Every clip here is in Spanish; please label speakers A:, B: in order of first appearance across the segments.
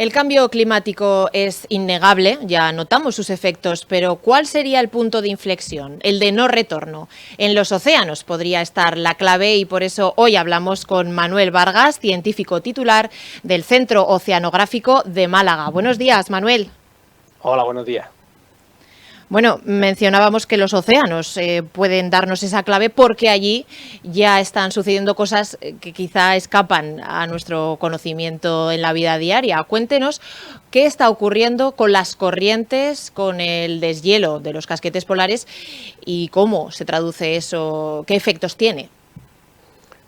A: El cambio climático es innegable, ya notamos sus efectos, pero ¿cuál sería el punto de inflexión, el de no retorno? En los océanos podría estar la clave y por eso hoy hablamos con Manuel Vargas, científico titular del Centro Oceanográfico de Málaga. Buenos días, Manuel.
B: Hola, buenos días.
A: Bueno, mencionábamos que los océanos pueden darnos esa clave porque allí ya están sucediendo cosas que quizá escapan a nuestro conocimiento en la vida diaria. Cuéntenos qué está ocurriendo con las corrientes, con el deshielo de los casquetes polares y cómo se traduce eso, qué efectos tiene.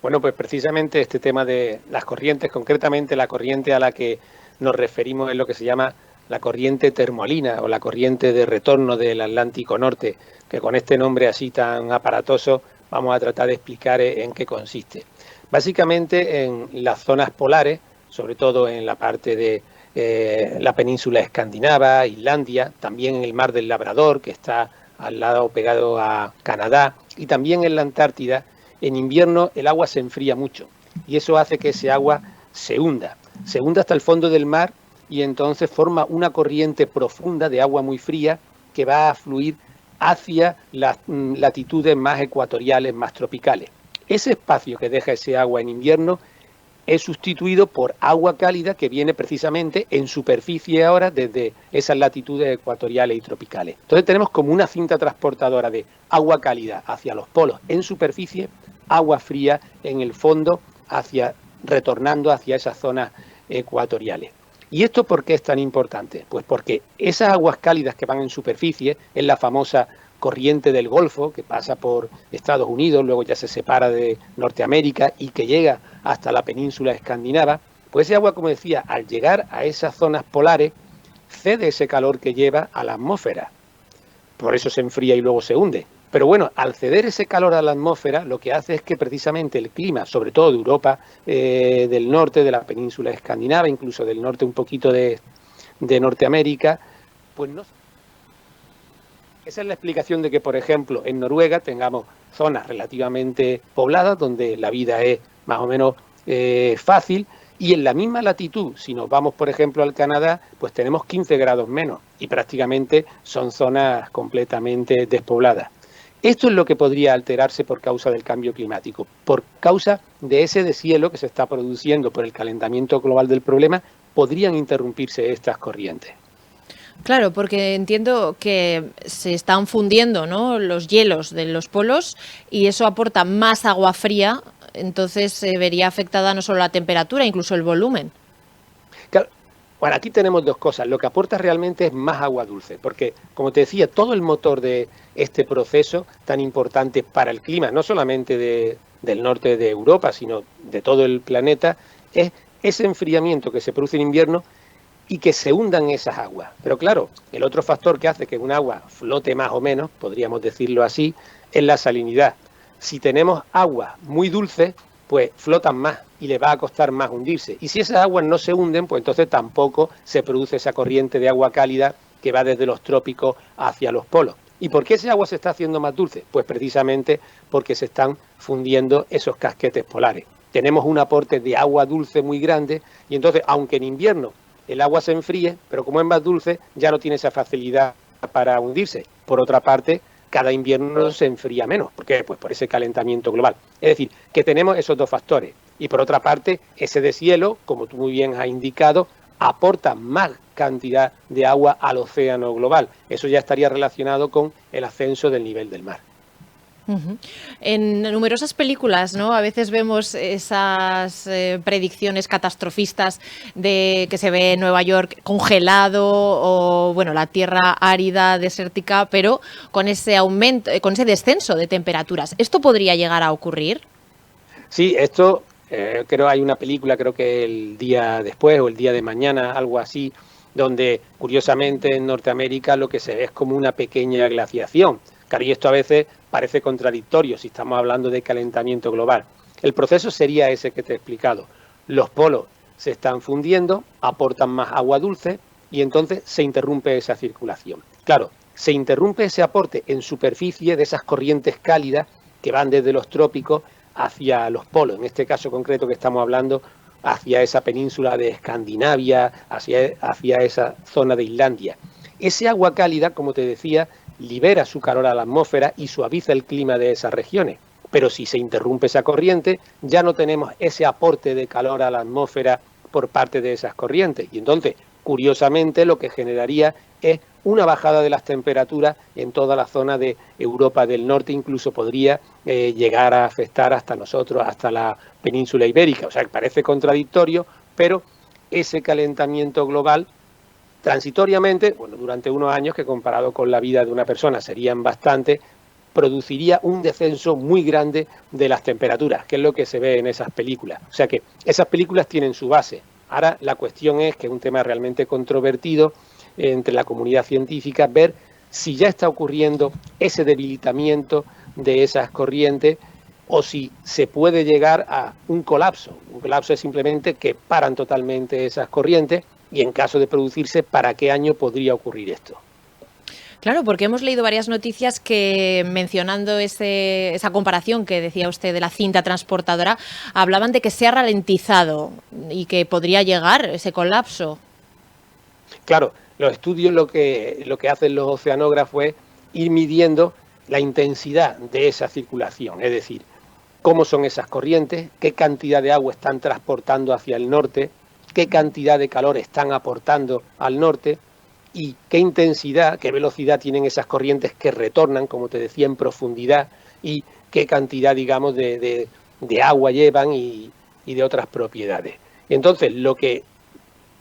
B: Bueno, pues precisamente este tema de las corrientes, concretamente la corriente a la que nos referimos es lo que se llama la corriente termoalina o la corriente de retorno del Atlántico Norte, que con este nombre así tan aparatoso vamos a tratar de explicar en qué consiste. Básicamente en las zonas polares, sobre todo en la parte de la península escandinava, Islandia, también en el mar del Labrador, que está al lado pegado a Canadá, y también en la Antártida, en invierno el agua se enfría mucho y eso hace que ese agua se hunda hasta el fondo del mar y entonces forma una corriente profunda de agua muy fría que va a fluir hacia las latitudes más ecuatoriales, más tropicales. Ese espacio que deja ese agua en invierno es sustituido por agua cálida que viene precisamente en superficie ahora desde esas latitudes ecuatoriales y tropicales. Entonces tenemos como una cinta transportadora de agua cálida hacia los polos en superficie, agua fría en el fondo, retornando hacia esas zonas ecuatoriales. ¿Y esto por qué es tan importante? Pues porque esas aguas cálidas que van en superficie es la famosa corriente del Golfo, que pasa por Estados Unidos, luego ya se separa de Norteamérica y que llega hasta la península escandinava, pues ese agua, como decía, al llegar a esas zonas polares, cede ese calor que lleva a la atmósfera. Por eso se enfría y luego se hunde. Pero bueno, al ceder ese calor a la atmósfera, lo que hace es que precisamente el clima, sobre todo de Europa, del norte, de la península escandinava, incluso del norte un poquito de Norteamérica, pues no. Esa es la explicación de que, por ejemplo, en Noruega tengamos zonas relativamente pobladas, donde la vida es más o menos fácil, y en la misma latitud, si nos vamos, por ejemplo, al Canadá, pues tenemos 15 grados menos, y prácticamente son zonas completamente despobladas. Esto es lo que podría alterarse por causa del cambio climático, por causa de ese deshielo que se está produciendo por el calentamiento global del problema, podrían interrumpirse estas corrientes.
A: Claro, porque entiendo que se están fundiendo, ¿no?, los hielos de los polos y eso aporta más agua fría, entonces se vería afectada no solo la temperatura, incluso el volumen.
B: Claro. Bueno, aquí tenemos dos cosas. Lo que aporta realmente es más agua dulce, porque, como te decía, todo el motor de este proceso tan importante para el clima, no solamente del norte de Europa, sino de todo el planeta, es ese enfriamiento que se produce en invierno y que se hundan esas aguas. Pero claro, el otro factor que hace que un agua flote más o menos, podríamos decirlo así, es la salinidad. Si tenemos agua muy dulce, pues flotan más y le va a costar más hundirse. Y si esas aguas no se hunden, pues entonces tampoco se produce esa corriente de agua cálida que va desde los trópicos hacia los polos. ¿Y por qué ese agua se está haciendo más dulce? Pues precisamente porque se están fundiendo esos casquetes polares. Tenemos un aporte de agua dulce muy grande y entonces, aunque en invierno el agua se enfríe, pero como es más dulce, ya no tiene esa facilidad para hundirse. Por otra parte, cada invierno se enfría menos. ¿Por qué? Pues por ese calentamiento global. Es decir, que tenemos esos dos factores. Y por otra parte, ese deshielo, como tú muy bien has indicado, aporta más cantidad de agua al océano global. Eso ya estaría relacionado con el ascenso del nivel del mar.
A: En numerosas películas, ¿no?, a veces vemos esas predicciones catastrofistas de que se ve Nueva York congelado o, bueno, la tierra árida, desértica, pero con ese aumento, con ese descenso de temperaturas. ¿Esto podría llegar a ocurrir?
B: Sí, esto creo hay una película, creo que el día después o el día de mañana, algo así, donde curiosamente en Norteamérica lo que se ve es como una pequeña glaciación. Claro, y esto a veces parece contradictorio si estamos hablando de calentamiento global. El proceso sería ese que te he explicado. Los polos se están fundiendo, aportan más agua dulce y entonces se interrumpe esa circulación. Claro, se interrumpe ese aporte en superficie de esas corrientes cálidas que van desde los trópicos hacia los polos. En este caso concreto que estamos hablando, hacia esa península de Escandinavia, hacia esa zona de Islandia. Ese agua cálida, como te decía, libera su calor a la atmósfera y suaviza el clima de esas regiones. Pero si se interrumpe esa corriente, ya no tenemos ese aporte de calor a la atmósfera por parte de esas corrientes. Y entonces, curiosamente, lo que generaría es una bajada de las temperaturas en toda la zona de Europa del Norte, incluso podría llegar a afectar hasta nosotros, hasta la península ibérica. O sea, que parece contradictorio, pero ese calentamiento global, transitoriamente, bueno, durante unos años, que comparado con la vida de una persona serían bastante, produciría un descenso muy grande de las temperaturas, que es lo que se ve en esas películas. O sea que esas películas tienen su base. Ahora la cuestión es, que es un tema realmente controvertido entre la comunidad científica, ver si ya está ocurriendo ese debilitamiento de esas corrientes o si se puede llegar a un colapso. Un colapso es simplemente que paran totalmente esas corrientes y, en caso de producirse, ¿para qué año podría ocurrir esto?
A: Claro, porque hemos leído varias noticias que, mencionando esa comparación que decía usted de la cinta transportadora, hablaban de que se ha ralentizado y que podría llegar ese colapso.
B: Claro, los estudios lo que hacen los oceanógrafos es ir midiendo la intensidad de esa circulación, es decir, cómo son esas corrientes, qué cantidad de agua están transportando hacia el norte, qué cantidad de calor están aportando al norte y qué intensidad, qué velocidad tienen esas corrientes que retornan, como te decía, en profundidad, y qué cantidad, digamos, de agua llevan y de otras propiedades. Entonces, lo que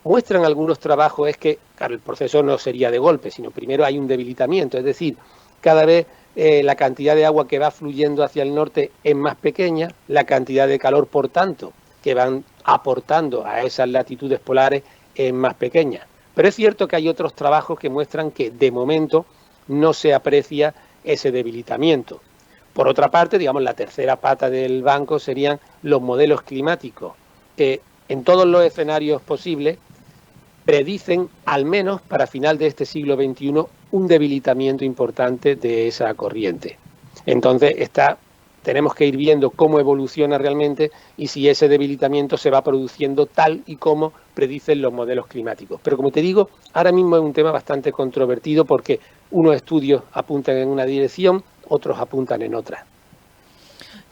B: muestran algunos trabajos es que, claro, el proceso no sería de golpe, sino primero hay un debilitamiento, es decir, cada vez la cantidad de agua que va fluyendo hacia el norte es más pequeña, la cantidad de calor, por tanto, que van aportando a esas latitudes polares es más pequeña. Pero es cierto que hay otros trabajos que muestran que de momento no se aprecia ese debilitamiento. Por otra parte, digamos, la tercera pata del banco serían los modelos climáticos, que en todos los escenarios posibles predicen, al menos para final de este siglo XXI, un debilitamiento importante de esa corriente. Entonces, tenemos que ir viendo cómo evoluciona realmente y si ese debilitamiento se va produciendo tal y como predicen los modelos climáticos. Pero, como te digo, ahora mismo es un tema bastante controvertido porque unos estudios apuntan en una dirección, otros apuntan en otra.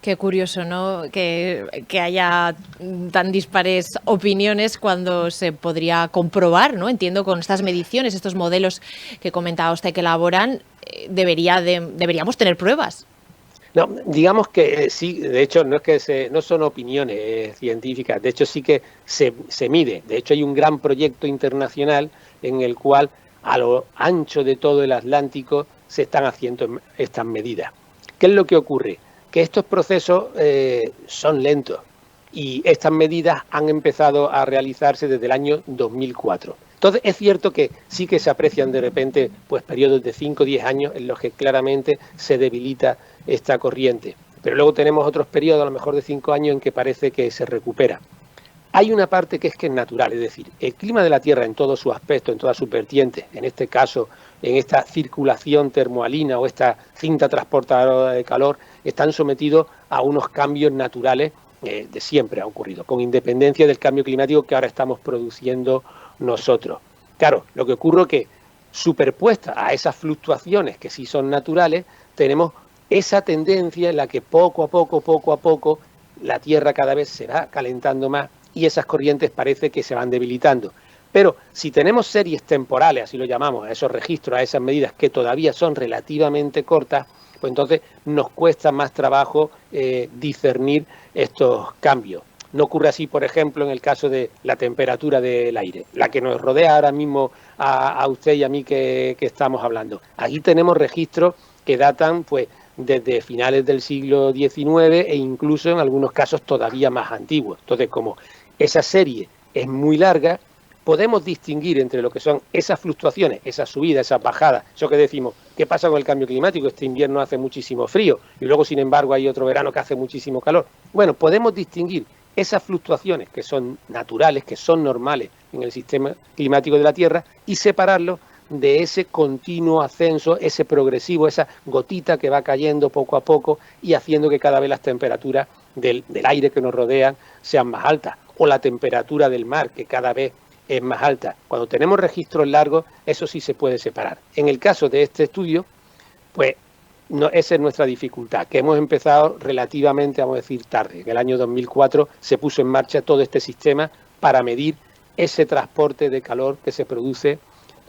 A: Qué curioso, ¿no? Que haya tan dispares opiniones cuando se podría comprobar, ¿no? Entiendo, con estas mediciones, estos modelos que comentaba usted que elaboran, deberíamos tener pruebas.
B: No, digamos que sí, de hecho no son opiniones científicas, de hecho sí que se mide. De hecho hay un gran proyecto internacional en el cual a lo ancho de todo el Atlántico se están haciendo estas medidas. ¿Qué es lo que ocurre? Que estos procesos son lentos y estas medidas han empezado a realizarse desde el año 2004. Entonces es cierto que sí que se aprecian de repente pues periodos de 5 o 10 años en los que claramente se debilita esta corriente, pero luego tenemos otros periodos, a lo mejor de 5 años, en que parece que se recupera. Hay una parte que es natural, es decir, el clima de la Tierra en todo su aspecto, en todas sus vertientes, en este caso, en esta circulación termohalina o esta cinta transportadora de calor, están sometidos a unos cambios naturales de siempre ha ocurrido, con independencia del cambio climático que ahora estamos produciendo nosotros. Claro, lo que ocurre es que superpuesta a esas fluctuaciones que sí son naturales, tenemos esa tendencia en la que poco a poco, la Tierra cada vez se va calentando más y esas corrientes parece que se van debilitando. Pero si tenemos series temporales, así lo llamamos, a esos registros, a esas medidas que todavía son relativamente cortas, pues entonces nos cuesta más trabajo discernir estos cambios. No ocurre así, por ejemplo, en el caso de la temperatura del aire, la que nos rodea ahora mismo a usted y a mí que estamos hablando. Aquí tenemos registros que datan pues desde finales del siglo XIX e incluso en algunos casos todavía más antiguos. Entonces, como esa serie es muy larga, podemos distinguir entre lo que son esas fluctuaciones, esas subidas, esas bajadas, eso que decimos, ¿qué pasa con el cambio climático? Este invierno hace muchísimo frío y luego, sin embargo, hay otro verano que hace muchísimo calor. Bueno, podemos distinguir esas fluctuaciones que son naturales, que son normales en el sistema climático de la Tierra y separarlos de ese continuo ascenso, ese progresivo, esa gotita que va cayendo poco a poco y haciendo que cada vez las temperaturas del aire que nos rodea sean más altas. o la temperatura del mar, que cada vez es más alta. Cuando tenemos registros largos, eso sí se puede separar. En el caso de este estudio, pues no, esa es nuestra dificultad, que hemos empezado relativamente, vamos a decir, tarde. En el año 2004 se puso en marcha todo este sistema para medir ese transporte de calor que se produce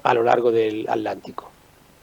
B: a lo largo del Atlántico.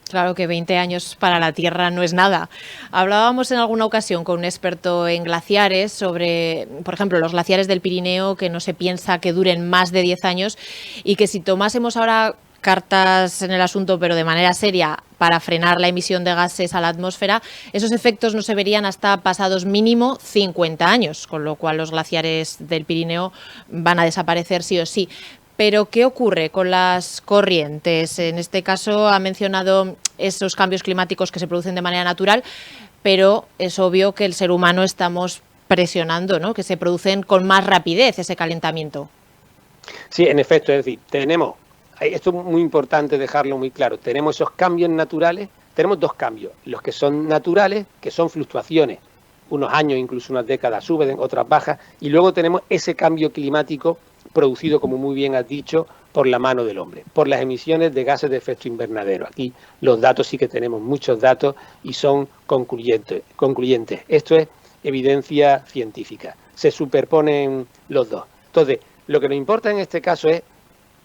A: Claro que 20 años para la Tierra no es nada. Hablábamos en alguna ocasión con un experto en glaciares sobre, por ejemplo, los glaciares del Pirineo, que no se piensa que duren más de 10 años y que si tomásemos ahora cartas en el asunto, pero de manera seria, para frenar la emisión de gases a la atmósfera, esos efectos no se verían hasta pasados mínimo 50 años, con lo cual los glaciares del Pirineo van a desaparecer sí o sí. Pero, ¿qué ocurre con las corrientes? En este caso ha mencionado esos cambios climáticos que se producen de manera natural, pero es obvio que el ser humano estamos presionando, ¿no?, que se producen con más rapidez ese calentamiento.
B: Sí, en efecto, es decir, esto es muy importante dejarlo muy claro, tenemos esos cambios naturales, tenemos dos cambios, los que son naturales, que son fluctuaciones, unos años, incluso unas décadas suben, otras bajas, y luego tenemos ese cambio climático producido, como muy bien has dicho, por la mano del hombre, por las emisiones de gases de efecto invernadero. Aquí los datos sí que tenemos muchos datos y son concluyentes. Esto es evidencia científica. Se superponen los dos. Entonces, lo que nos importa en este caso es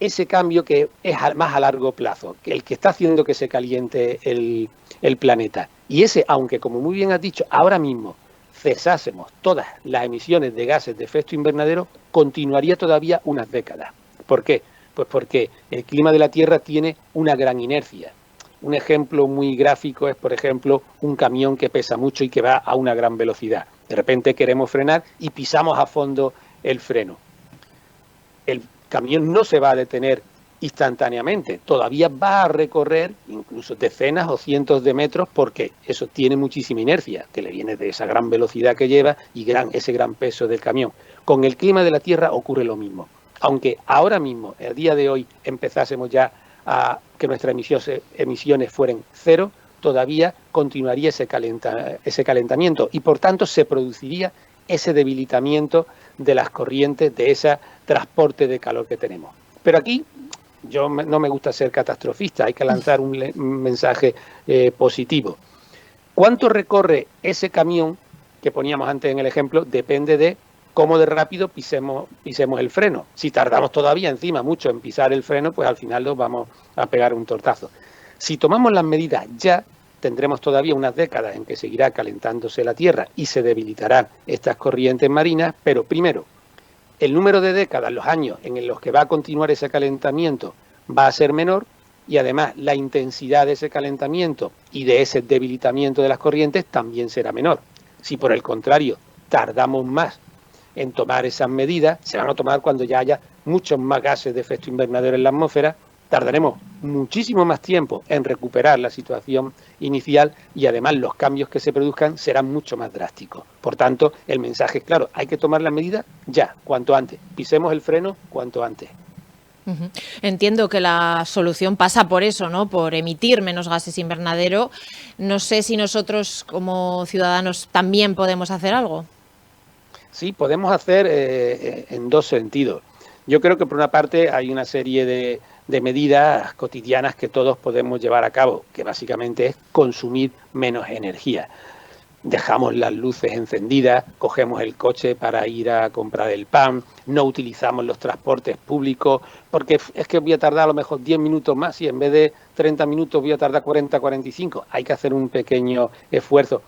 B: ese cambio que es más a largo plazo, que el que está haciendo que se caliente el planeta. Y ese, aunque como muy bien has dicho, ahora mismo cesásemos todas las emisiones de gases de efecto invernadero, continuaría todavía unas décadas. ¿Por qué? Pues porque el clima de la Tierra tiene una gran inercia. Un ejemplo muy gráfico es, por ejemplo, un camión que pesa mucho y que va a una gran velocidad. De repente queremos frenar y pisamos a fondo el freno. El camión no se va a detener instantáneamente, todavía va a recorrer incluso decenas o cientos de metros porque eso tiene muchísima inercia, que le viene de esa gran velocidad que lleva y ese gran peso del camión. Con el clima de la Tierra ocurre lo mismo. Aunque ahora mismo, el día de hoy, empezásemos ya a que nuestras emisiones fueran cero, todavía continuaría ese calentamiento y por tanto se produciría ese debilitamiento de las corrientes, de ese transporte de calor que tenemos. Pero aquí no me gusta ser catastrofista, hay que lanzar un mensaje positivo. ¿Cuánto recorre ese camión que poníamos antes en el ejemplo? Depende de cómo de rápido pisemos el freno. Si tardamos todavía encima mucho en pisar el freno, pues al final nos vamos a pegar un tortazo. Si tomamos las medidas ya, tendremos todavía unas décadas en que seguirá calentándose la Tierra y se debilitarán estas corrientes marinas, pero primero, el número de décadas, los años en los que va a continuar ese calentamiento va a ser menor y además la intensidad de ese calentamiento y de ese debilitamiento de las corrientes también será menor. Si por el contrario tardamos más en tomar esas medidas, se van a tomar cuando ya haya muchos más gases de efecto invernadero en la atmósfera, tardaremos muchísimo más tiempo en recuperar la situación inicial y además los cambios que se produzcan serán mucho más drásticos. Por tanto, el mensaje es claro, hay que tomar las medidas ya, cuanto antes. Pisemos el freno cuanto antes.
A: Entiendo que la solución pasa por eso, ¿no?, por emitir menos gases invernadero. No sé si nosotros como ciudadanos también podemos hacer algo.
B: Sí, podemos hacer en dos sentidos. Yo creo que por una parte hay una serie de medidas cotidianas que todos podemos llevar a cabo, que básicamente es consumir menos energía. Dejamos las luces encendidas, cogemos el coche para ir a comprar el pan, no utilizamos los transportes públicos, porque es que voy a tardar a lo mejor 10 minutos más y en vez de 30 minutos voy a tardar 40, 45. Hay que hacer un pequeño esfuerzo.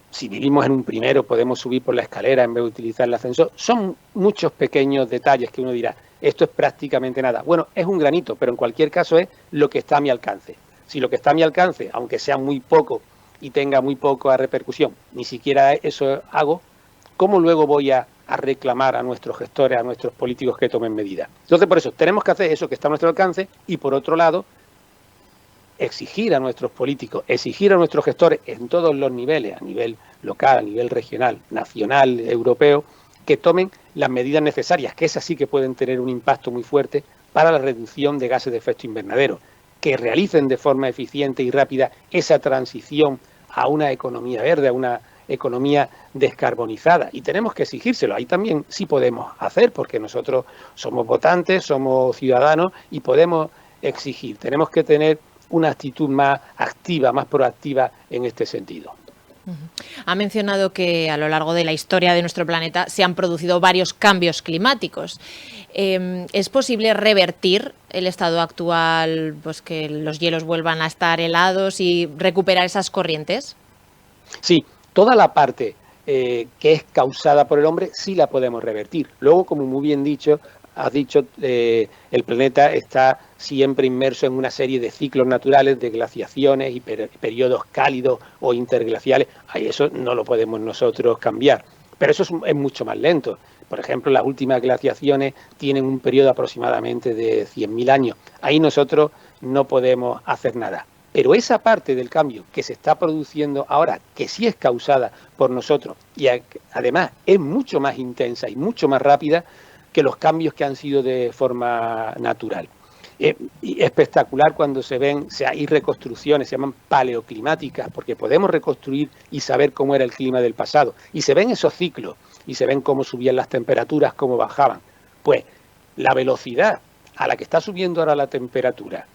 B: Si vivimos en un primero, podemos subir por la escalera en vez de utilizar el ascensor. Son muchos pequeños detalles que uno dirá, esto es prácticamente nada. Bueno, es un granito, pero en cualquier caso es lo que está a mi alcance. Si lo que está a mi alcance, aunque sea muy poco y tenga muy poca repercusión, ni siquiera eso hago, ¿cómo luego voy a reclamar a nuestros gestores, a nuestros políticos que tomen medidas? Entonces, por eso, tenemos que hacer eso que está a nuestro alcance y, por otro lado, exigir a nuestros políticos, exigir a nuestros gestores en todos los niveles, a nivel local, a nivel regional, nacional, europeo, que tomen las medidas necesarias, que esas sí que pueden tener un impacto muy fuerte para la reducción de gases de efecto invernadero, que realicen de forma eficiente y rápida esa transición a una economía verde, a una economía descarbonizada y tenemos que exigírselo. Ahí también sí podemos hacer, porque nosotros somos votantes, somos ciudadanos y podemos exigir. Tenemos que tener una actitud más activa, más proactiva en este sentido.
A: Ha mencionado que a lo largo de la historia de nuestro planeta se han producido varios cambios climáticos. ¿Es posible revertir el estado actual, pues que los hielos vuelvan a estar helados y recuperar esas corrientes?
B: Sí, toda la parte que es causada por el hombre sí la podemos revertir. Luego, como muy bien has dicho, el planeta está siempre inmerso en una serie de ciclos naturales, de glaciaciones y periodos cálidos o interglaciales. Ay, eso no lo podemos nosotros cambiar, pero eso es mucho más lento. Por ejemplo, las últimas glaciaciones tienen un periodo aproximadamente de 100.000 años. Ahí nosotros no podemos hacer nada. Pero esa parte del cambio que se está produciendo ahora, que sí es causada por nosotros y además es mucho más intensa y mucho más rápida que los cambios que han sido de forma natural. Y espectacular cuando hay reconstrucciones, se llaman paleoclimáticas, porque podemos reconstruir y saber cómo era el clima del pasado. Y se ven esos ciclos, y se ven cómo subían las temperaturas, cómo bajaban. Pues la velocidad a la que está subiendo ahora la temperatura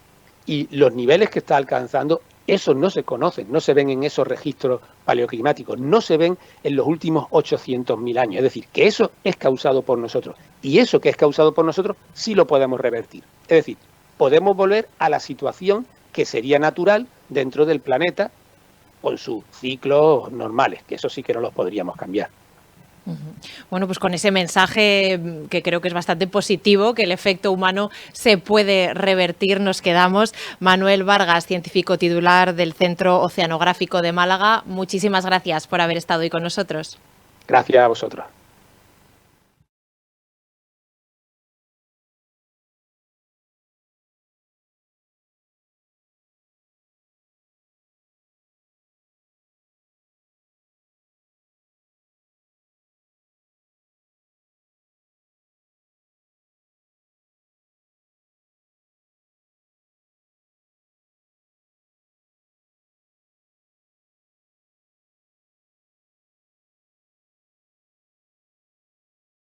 B: y los niveles que está alcanzando, esos no se conocen, no se ven en esos registros paleoclimáticos, no se ven en los últimos 800.000 años. Es decir, que eso es causado por nosotros. Y eso que es causado por nosotros sí lo podemos revertir. Es decir, podemos volver a la situación que sería natural dentro del planeta con sus ciclos normales, que eso sí que no los podríamos cambiar.
A: Bueno, pues con ese mensaje que creo que es bastante positivo, que el efecto humano se puede revertir, nos quedamos. Manuel Vargas, científico titular del Centro Oceanográfico de Málaga, muchísimas gracias por haber estado hoy con nosotros.
B: Gracias a vosotros.